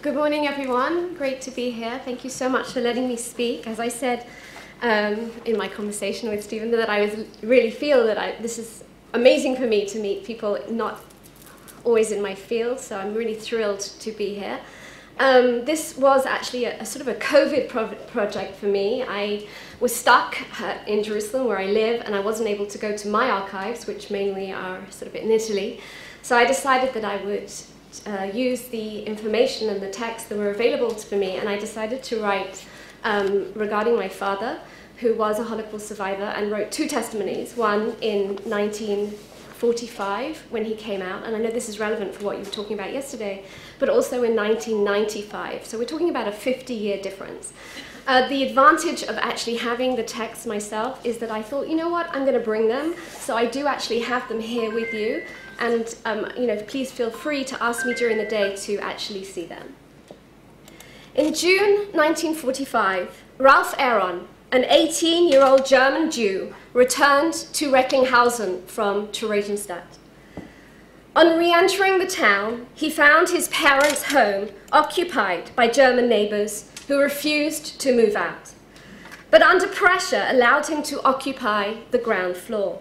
Good morning, everyone. Great to be here. Thank you so much for letting me speak. As I said in my conversation with Stephen, that I really feel that this is amazing for me to meet people not always in my field, so I'm really thrilled to be here. This was actually a sort of a COVID project for me. I was stuck in Jerusalem, where I live, and I wasn't able to go to my archives, which mainly are sort of in Italy. So I decided that I would use the information and the texts that were available for me, and I decided to write regarding my father, who was a Holocaust survivor, and wrote two testimonies, one in 1945 when he came out, and I know this is relevant for what you were talking about yesterday, but also in 1995. So we're talking about a 50-year difference. The advantage of actually having the text myself is that I thought, you know what, I'm going to bring them, so I do actually have them here with you, and please feel free to ask me during the day to actually see them. In June 1945, Ralph Aron, an 18-year-old German Jew, returned to Recklinghausen from Theresienstadt. On re-entering the town, he found his parents' home occupied by German neighbors who refused to move out, but under pressure allowed him to occupy the ground floor.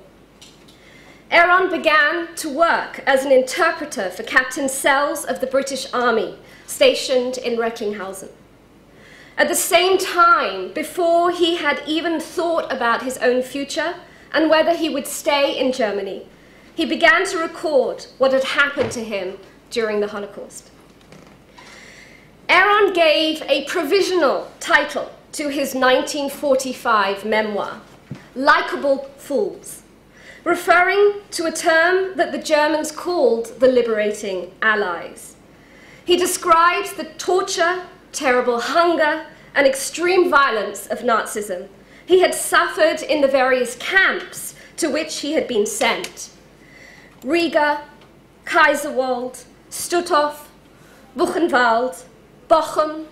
Aron began to work as an interpreter for Captain Sells of the British Army, stationed in Recklinghausen. At the same time, before he had even thought about his own future and whether he would stay in Germany, he began to record what had happened to him during the Holocaust. Aron gave a provisional title to his 1945 memoir, Likeable Fools, referring to a term that the Germans called the liberating Allies. He describes the torture, terrible hunger, and extreme violence of Nazism he had suffered in the various camps to which he had been sent: Riga, Kaiserwald, Stutthof, Buchenwald, Bochum,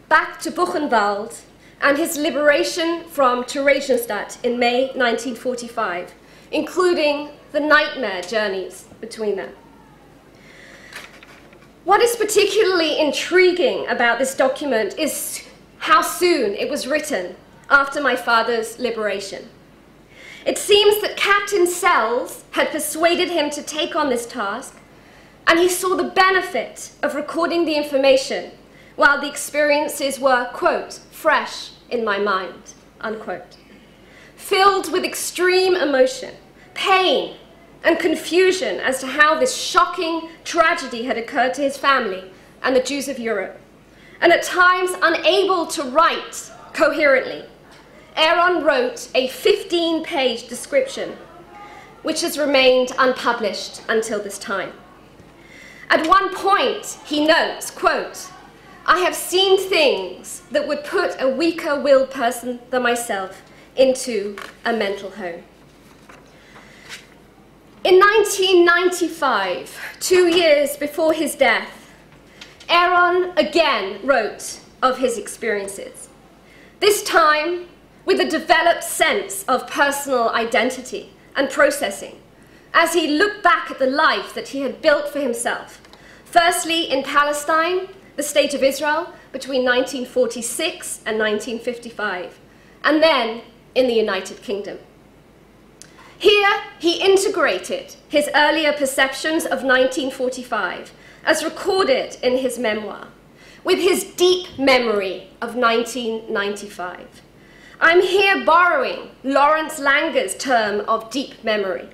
back to Buchenwald, and his liberation from Theresienstadt in May 1945, including the nightmare journeys between them. What is particularly intriguing about this document is how soon it was written after my father's liberation. It seems that Captain Sells had persuaded him to take on this task, and he saw the benefit of recording the information while the experiences were, quote, fresh in my mind, unquote. Filled with extreme emotion, pain, and confusion as to how this shocking tragedy had occurred to his family and the Jews of Europe, and at times unable to write coherently, Aron wrote a 15-page description, which has remained unpublished until this time. At one point, he notes, quote, "I have seen things that would put a weaker-willed person than myself into a mental home." In 1995, 2 years before his death, Aron again wrote of his experiences, this time with a developed sense of personal identity and processing, as he looked back at the life that he had built for himself, firstly in Palestine, the State of Israel, between 1946 and 1955, and then in the United Kingdom. Here, he integrated his earlier perceptions of 1945, as recorded in his memoir, with his deep memory of 1995. I'm here borrowing Lawrence Langer's term of deep memory,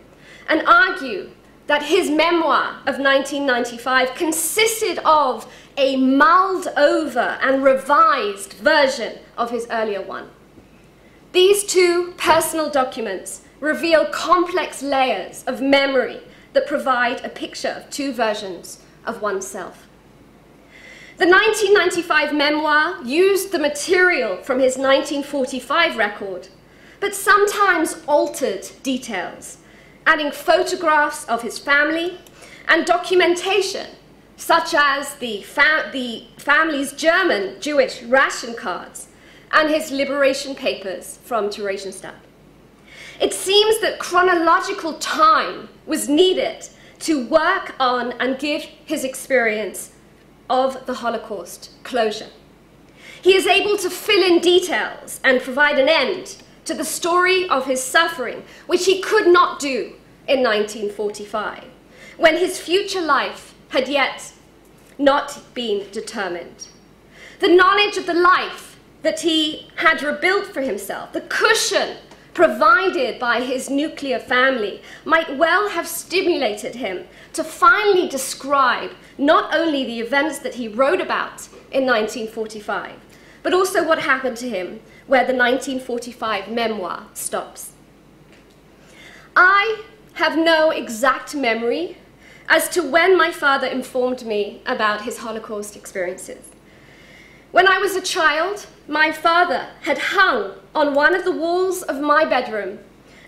and argue that his memoir of 1995 consisted of a mulled over and revised version of his earlier one. These two personal documents reveal complex layers of memory that provide a picture of two versions of oneself. The 1995 memoir used the material from his 1945 record, but sometimes altered details, adding photographs of his family and documentation, such as the family's German Jewish ration cards and his liberation papers from Theresienstadt. It seems that chronological time was needed to work on and give his experience of the Holocaust closure. He is able to fill in details and provide an end to the story of his suffering, which he could not do in 1945, when his future life had yet not been determined. The knowledge of the life that he had rebuilt for himself, the cushion provided by his nuclear family, might well have stimulated him to finally describe not only the events that he wrote about in 1945, but also what happened to him where the 1945 memoir stops. I have no exact memory as to when my father informed me about his Holocaust experiences. When I was a child, my father had hung on one of the walls of my bedroom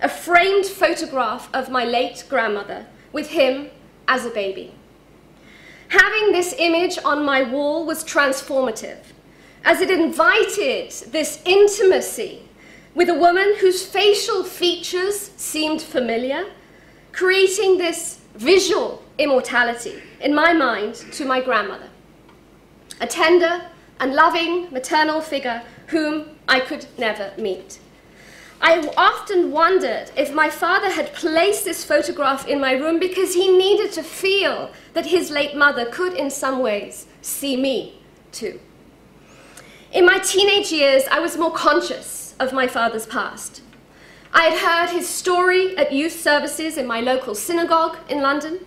a framed photograph of my late grandmother with him as a baby. Having this image on my wall was transformative, as it invited this intimacy with a woman whose facial features seemed familiar, creating this visual immortality in my mind to my grandmother, a tender and loving maternal figure whom I could never meet. I often wondered if my father had placed this photograph in my room because he needed to feel that his late mother could in some ways see me too. In my teenage years, I was more conscious of my father's past. I had heard his story at youth services in my local synagogue in London.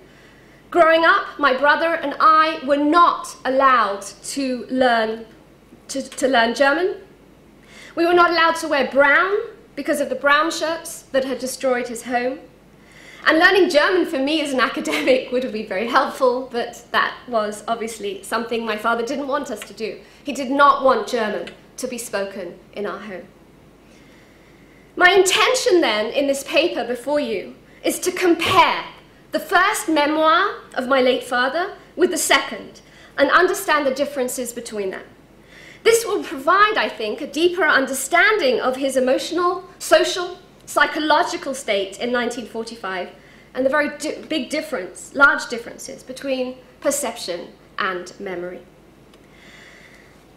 Growing up, my brother and I were not allowed to learn German. We were not allowed to wear brown because of the brown shirts that had destroyed his home. And learning German for me as an academic would have been very helpful, but that was obviously something my father didn't want us to do. He did not want German to be spoken in our home. My intention then in this paper before you is to compare the first memoir of my late father with the second and understand the differences between them. This will provide, I think, a deeper understanding of his emotional, social, psychological state in 1945 and the very big difference, large differences between perception and memory.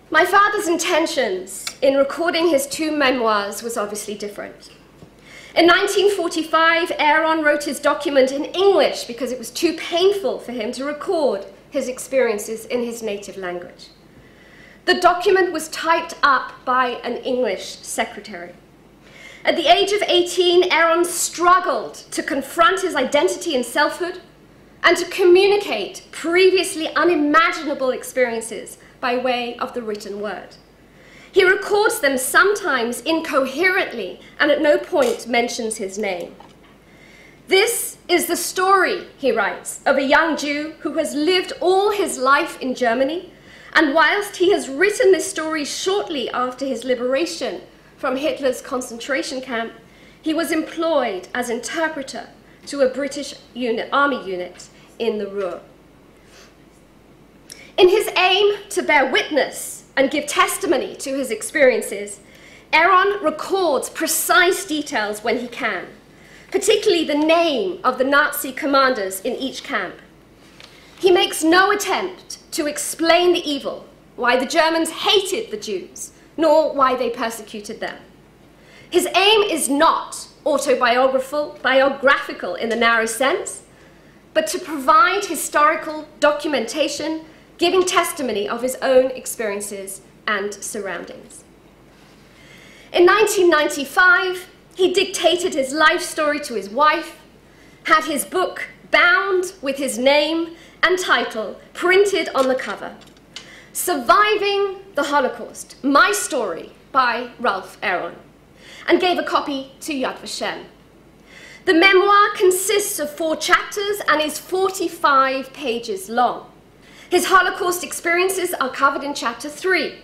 My father's intentions in recording his two memoirs was obviously different. In 1945, Aron wrote his document in English because it was too painful for him to record his experiences in his native language. The document was typed up by an English secretary. At the age of 18, Aron struggled to confront his identity and selfhood and to communicate previously unimaginable experiences by way of the written word. He records them sometimes incoherently and at no point mentions his name. This is the story, he writes, of a young Jew who has lived all his life in Germany, and whilst he has written this story shortly after his liberation from Hitler's concentration camp, he was employed as interpreter to a British army unit in the Ruhr. In his aim to bear witness and give testimony to his experiences, Aron records precise details when he can, particularly the name of the Nazi commanders in each camp. He makes no attempt to explain the evil, why the Germans hated the Jews, nor why they persecuted them. His aim is not autobiographical in the narrow sense, but to provide historical documentation giving testimony of his own experiences and surroundings. In 1995, he dictated his life story to his wife, had his book bound with his name and title printed on the cover, Surviving the Holocaust, My Story by Ralph Aron, and gave a copy to Yad Vashem. The memoir consists of 4 chapters and is 45 pages long. His Holocaust experiences are covered in chapter 3.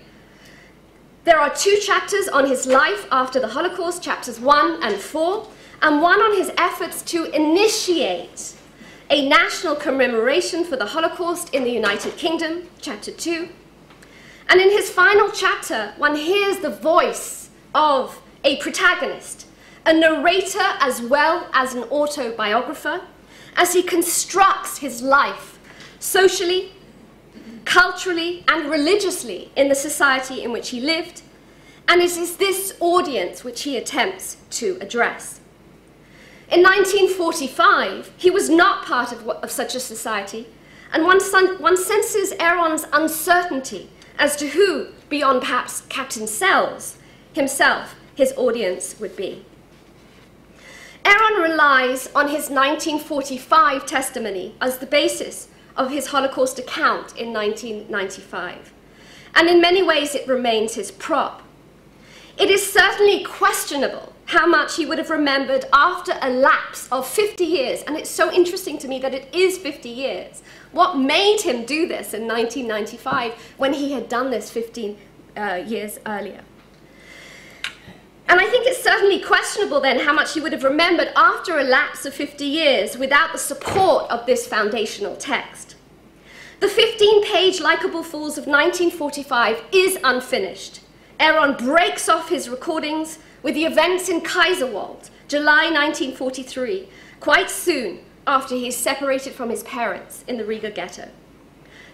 There are 2 chapters on his life after the Holocaust, chapters 1 and 4, and one on his efforts to initiate a national commemoration for the Holocaust in the United Kingdom, chapter 2. And in his final chapter, one hears the voice of a protagonist, a narrator as well as an autobiographer, as he constructs his life socially, culturally and religiously in the society in which he lived, and it is this audience which he attempts to address. In 1945, he was not part of such a society, and one senses Aron's uncertainty as to who, beyond perhaps Captain Sells himself, his audience would be. Aron relies on his 1945 testimony as the basis of his Holocaust account in 1995, and in many ways it remains his prop. It is certainly questionable how much he would have remembered after a lapse of 50 years, and it's so interesting to me that it is 50 years. What made him do this in 1995 when he had done this 15 years earlier? And I think it's certainly questionable then how much he would have remembered after a lapse of 50 years without the support of this foundational text. The 15-page Likeable Fools of 1945 is unfinished. Aron breaks off his recordings with the events in Kaiserwald, July 1943, quite soon after he is separated from his parents in the Riga ghetto.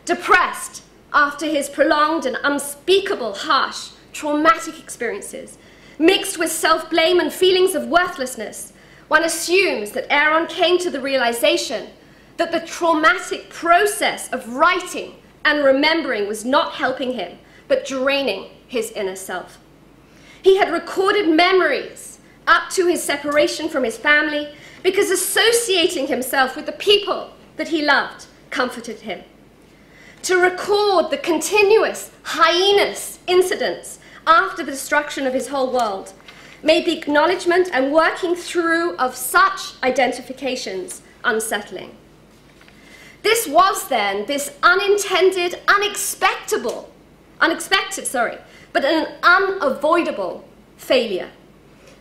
Depressed after his prolonged and unspeakable, harsh, traumatic experiences, mixed with self-blame and feelings of worthlessness, one assumes that Aron came to the realization that the traumatic process of writing and remembering was not helping him, but draining his inner self. He had recorded memories up to his separation from his family because associating himself with the people that he loved comforted him. To record the continuous, heinous incidents after the destruction of his whole world made the acknowledgement and working through of such identifications unsettling. This was then this unintended, unexpected, but an unavoidable failure.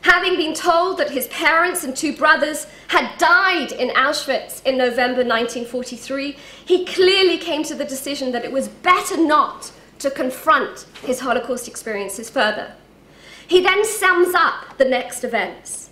Having been told that his parents and two brothers had died in Auschwitz in November 1943, he clearly came to the decision that it was better not to confront his Holocaust experiences further. He then sums up the next events.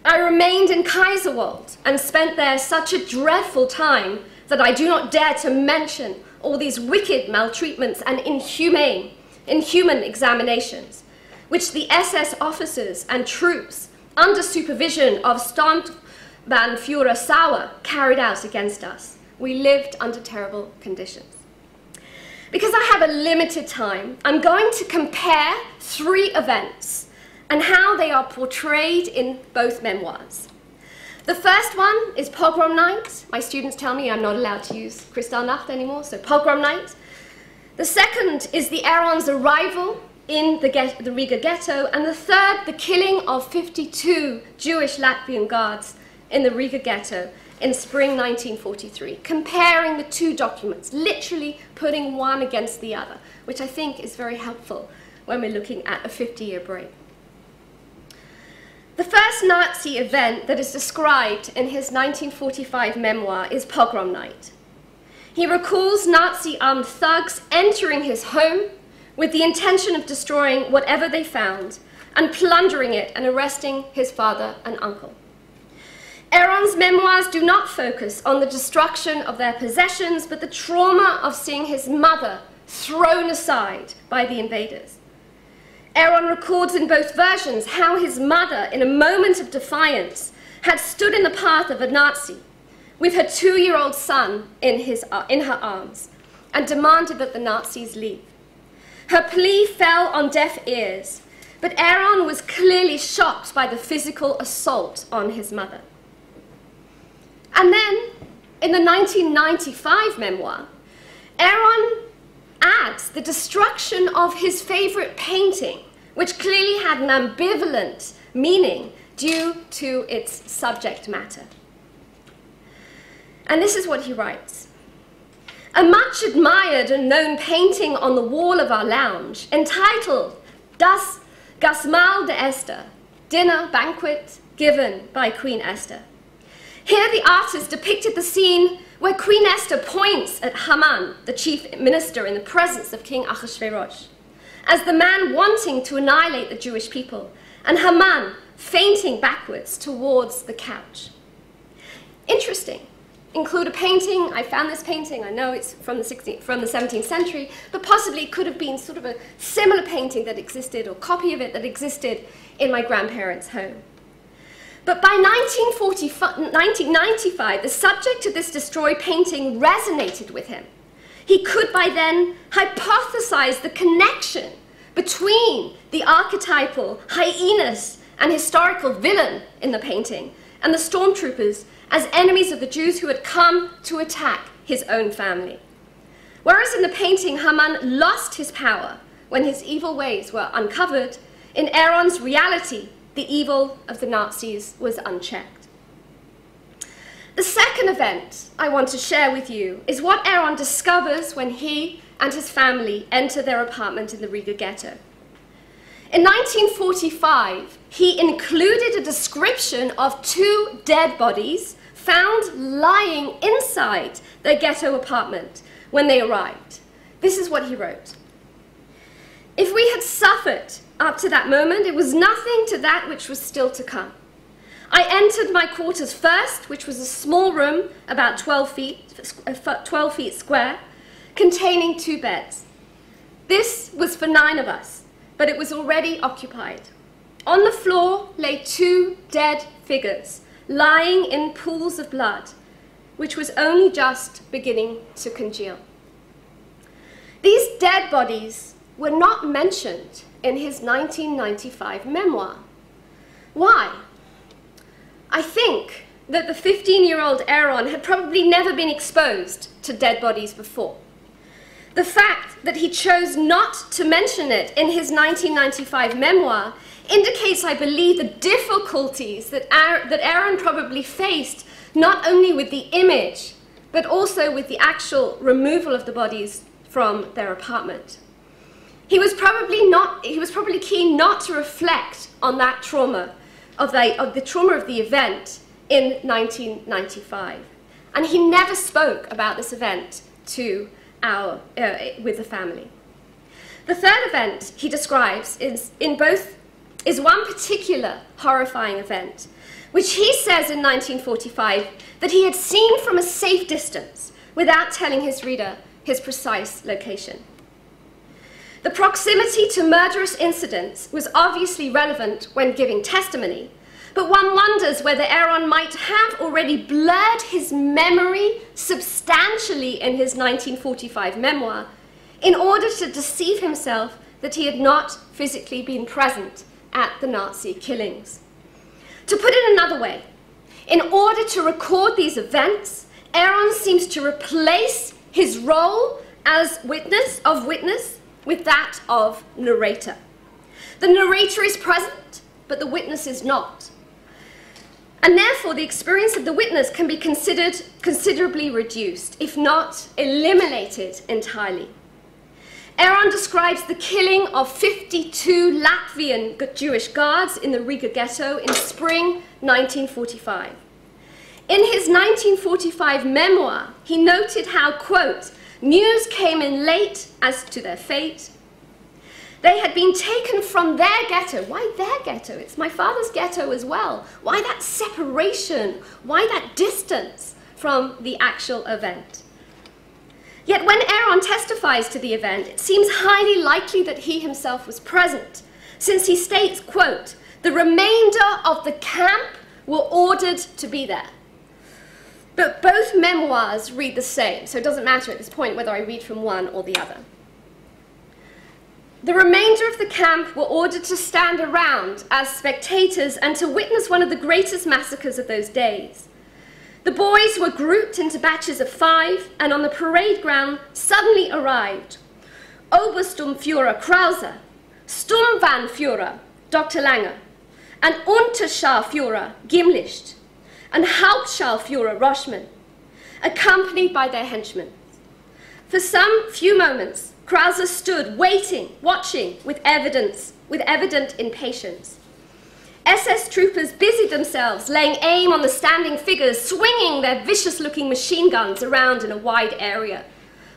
I remained in Kaiserwald and spent there such a dreadful time that I do not dare to mention all these wicked maltreatments and inhuman examinations, which the SS officers and troops, under supervision of Sturmbannführer Sauer, carried out against us. We lived under terrible conditions. Because I have a limited time, I'm going to compare three events and how they are portrayed in both memoirs. The first one is Pogrom Night. My students tell me I'm not allowed to use Kristallnacht anymore, so Pogrom Night. The second is the Aron's arrival in the Riga ghetto, and the third, the killing of 52 Jewish Latvian guards in the Riga ghetto in spring 1943, comparing the two documents, literally putting one against the other, which I think is very helpful when we're looking at a 50-year break. The first Nazi event that is described in his 1945 memoir is Pogrom Night. He recalls Nazi armed thugs entering his home with the intention of destroying whatever they found and plundering it and arresting his father and uncle. Aron's memoirs do not focus on the destruction of their possessions, but the trauma of seeing his mother thrown aside by the invaders. Aron records in both versions how his mother, in a moment of defiance, had stood in the path of a Nazi with her 2-year-old son in her arms and demanded that the Nazis leave. Her plea fell on deaf ears, but Aron was clearly shocked by the physical assault on his mother. And then, in the 1995 memoir, Aron adds the destruction of his favorite painting, which clearly had an ambivalent meaning due to its subject matter. And this is what he writes. A much admired and known painting on the wall of our lounge, entitled Das Gastmahl der Esther, Dinner Banquet Given by Queen Esther. Here the artist depicted the scene where Queen Esther points at Haman, the chief minister, in the presence of King Ahasuerus, as the man wanting to annihilate the Jewish people, and Haman fainting backwards towards the couch. Interesting include a painting. I found this painting. I know it's from the 17th century, but possibly it could have been sort of a similar painting that existed, or copy of it that existed in my grandparents' home. But by 1995, the subject of this destroyed painting resonated with him. He could by then hypothesize the connection between the archetypal, heinous, and historical villain in the painting and the stormtroopers as enemies of the Jews who had come to attack his own family. Whereas in the painting, Haman lost his power when his evil ways were uncovered, in Aron's reality, the evil of the Nazis was unchecked. The second event I want to share with you is what Aron discovers when he and his family enter their apartment in the Riga ghetto. In 1945, he included a description of 2 dead bodies found lying inside their ghetto apartment when they arrived. This is what he wrote. If we had suffered up to that moment, it was nothing to that which was still to come. I entered my quarters first, which was a small room about 12 feet square, containing 2 beds. This was for 9 of us, but it was already occupied. On the floor lay 2 dead figures, lying in pools of blood, which was only just beginning to congeal. These dead bodies were not mentioned in his 1995 memoir. Why? I think that the 15-year-old Aron had probably never been exposed to dead bodies before. The fact that he chose not to mention it in his 1995 memoir indicates, I believe, the difficulties that Aron probably faced, not only with the image, but also with the actual removal of the bodies from their apartment. He was probably keen not to reflect on that trauma, of the trauma of the event in 1995. And he never spoke about this event with the family. The third event he describes is one particular horrifying event, which he says in 1945 that he had seen from a safe distance without telling his reader his precise location. The proximity to murderous incidents was obviously relevant when giving testimony, but one wonders whether Aron might have already blurred his memory substantially in his 1945 memoir in order to deceive himself that he had not physically been present at the Nazi killings. To put it another way, in order to record these events, Aron seems to replace his role as witness with that of narrator. The narrator is present, but the witness is not. And therefore, the experience of the witness can be considered considerably reduced, if not eliminated entirely. Aron describes the killing of 52 Latvian Jewish guards in the Riga ghetto in spring 1945. In his 1945 memoir, he noted how, quote, news came in late as to their fate. They had been taken from their ghetto. Why their ghetto? It's my father's ghetto as well. Why that separation? Why that distance from the actual event? Yet when Aron testifies to the event, it seems highly likely that he himself was present, since he states, quote, the remainder of the camp were ordered to be there. But both memoirs read the same, so it doesn't matter at this point whether I read from one or the other. The remainder of the camp were ordered to stand around as spectators and to witness one of the greatest massacres of those days. The boys were grouped into batches of 5, and on the parade ground suddenly arrived Obersturmführer Krause, Sturmbannführer Dr. Lange, and Unterscharführer Gimlicht, and Hauptscharführer Roschmann, accompanied by their henchmen. For some few moments, Krause stood waiting, watching with evident impatience. SS troopers busied themselves laying aim on the standing figures, swinging their vicious-looking machine guns around in a wide area.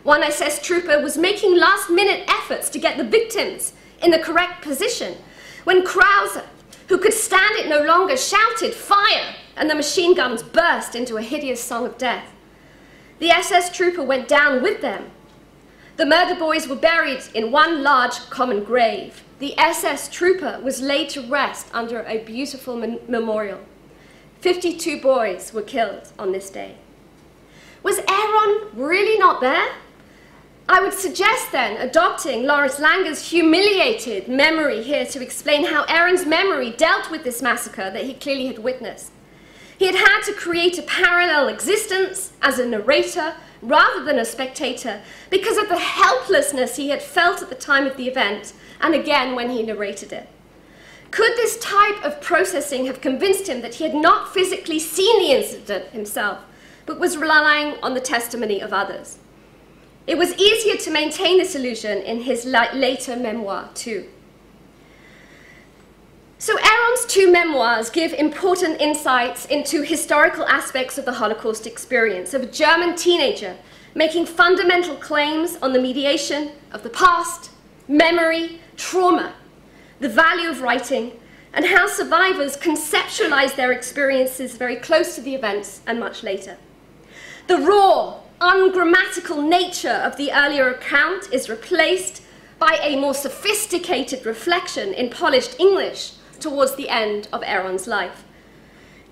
One SS trooper was making last-minute efforts to get the victims in the correct position when Krause, who could stand it no longer, shouted, "Fire!" and the machine guns burst into a hideous song of death. The SS trooper went down with them. The murder boys were buried in one large common grave. The SS trooper was laid to rest under a beautiful memorial. 52 boys were killed on this day. Was Aron really not there? I would suggest then adopting Lawrence Langer's humiliated memory here to explain how Aron's memory dealt with this massacre that he clearly had witnessed. He had had to create a parallel existence as a narrator rather than a spectator because of the helplessness he had felt at the time of the event and again when he narrated it. Could this type of processing have convinced him that he had not physically seen the incident himself, but was relying on the testimony of others? It was easier to maintain this illusion in his later memoir too. So Aron's two memoirs give important insights into historical aspects of the Holocaust experience of a German teenager making fundamental claims on the mediation of the past, memory, trauma, the value of writing, and how survivors conceptualize their experiences very close to the events and much later. The raw, ungrammatical nature of the earlier account is replaced by a more sophisticated reflection in polished English towards the end of Aron's life.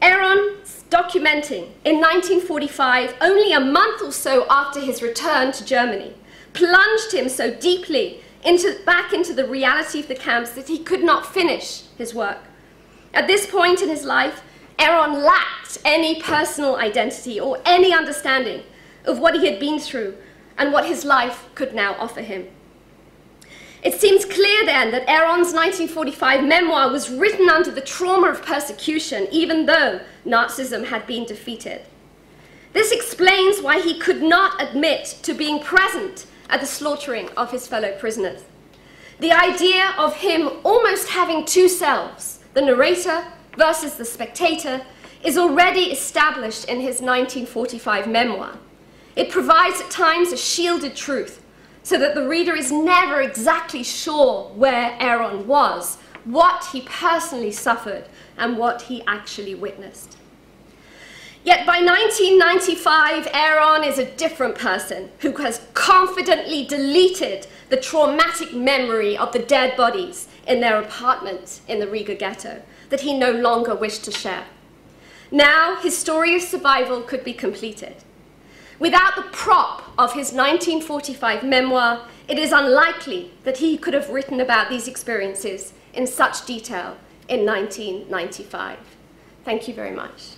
Aron's documenting in 1945, only a month or so after his return to Germany, plunged him so deeply back into the reality of the camps that he could not finish his work. At this point in his life, Aron lacked any personal identity or any understanding of what he had been through and what his life could now offer him. It seems clear then that Aron's 1945 memoir was written under the trauma of persecution, even though Nazism had been defeated. This explains why he could not admit to being present at the slaughtering of his fellow prisoners. The idea of him almost having two selves, the narrator versus the spectator, is already established in his 1945 memoir. It provides at times a shielded truth, so that the reader is never exactly sure where Aron was, what he personally suffered, and what he actually witnessed. Yet by 1995, Aron is a different person who has confidently deleted the traumatic memory of the dead bodies in their apartment in the Riga ghetto that he no longer wished to share. Now his story of survival could be completed. Without the prop of his 1945 memoir, it is unlikely that he could have written about these experiences in such detail in 1995. Thank you very much.